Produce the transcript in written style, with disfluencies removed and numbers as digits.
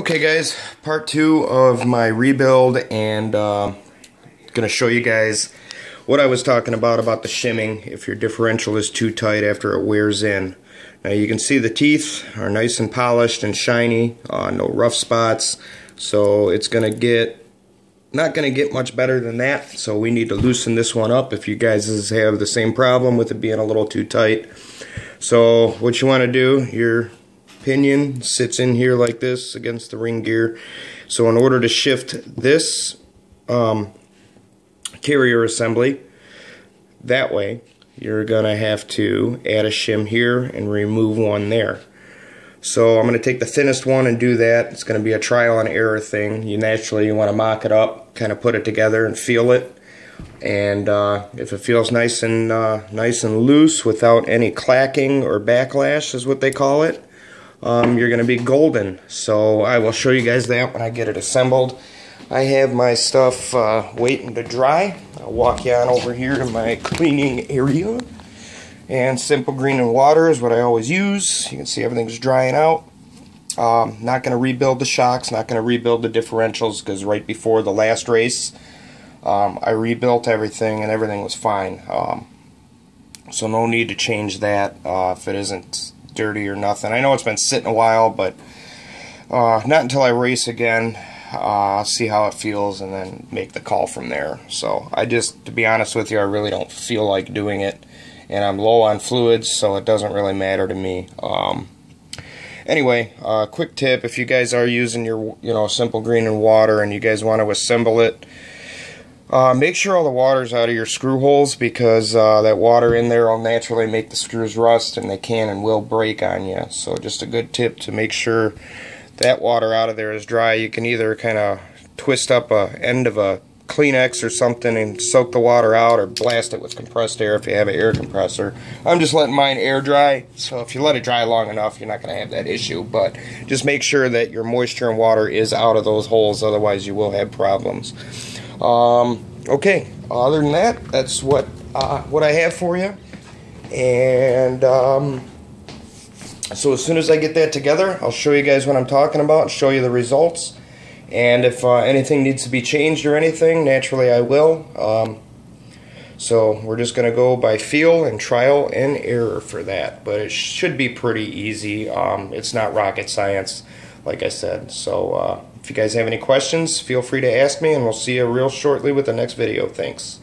Okay guys, part 2 of my rebuild, and gonna show you guys what I was talking about the shimming if your differential is too tight after it wears in. Now you can see the teeth are nice and polished and shiny, no rough spots, so it's not gonna get much better than that. So we need to loosen this one up if you guys have the same problem with it being a little too tight. So what you want to do, your pinion sits in here like this against the ring gear. So in order to shift this carrier assembly that way, you're gonna have to add a shim here and remove one there. So I'm gonna take the thinnest one and do that. It's gonna be a trial and error thing. You want to mock it up, kind of put it together and feel it. And if it feels nice and loose without any clacking or backlash, is what they call it, you're going to be golden. So I will show you guys that when I get it assembled. I have my stuff waiting to dry. I'll walk you on over here to my cleaning area. And Simple Green and Water is what I always use. You can see everything's drying out. Not going to rebuild the shocks, not going to rebuild the differentials, because right before the last race I rebuilt everything and everything was fine. So no need to change that if it isn't dirty or nothing. I know it's been sitting a while, but not until I race again. I'll see how it feels and then make the call from there. So to be honest with you, I really don't feel like doing it, and I'm low on fluids, so it doesn't really matter to me. Anyway, quick tip: if you guys are using your Simple Green and Water and you guys want to assemble it, make sure all the water's out of your screw holes, because that water in there will naturally make the screws rust, and they can and will break on you. So just a good tip to make sure that water out of there is dry. You can either kind of twist up a end of a Kleenex or something and soak the water out, or blast it with compressed air if you have an air compressor. I'm just letting mine air dry, so if you let it dry long enough, you're not going to have that issue. But just make sure that your moisture and water is out of those holes, otherwise you will have problems. Okay, other than that, that's what I have for you. And so as soon as I get that together, I'll show you guys what I'm talking about and show you the results. And if anything needs to be changed or anything, naturally I will. So we're just going to go by feel and trial and error for that. But it should be pretty easy. It's not rocket science, like I said. So if you guys have any questions, feel free to ask me, and we'll see you real shortly with the next video. Thanks.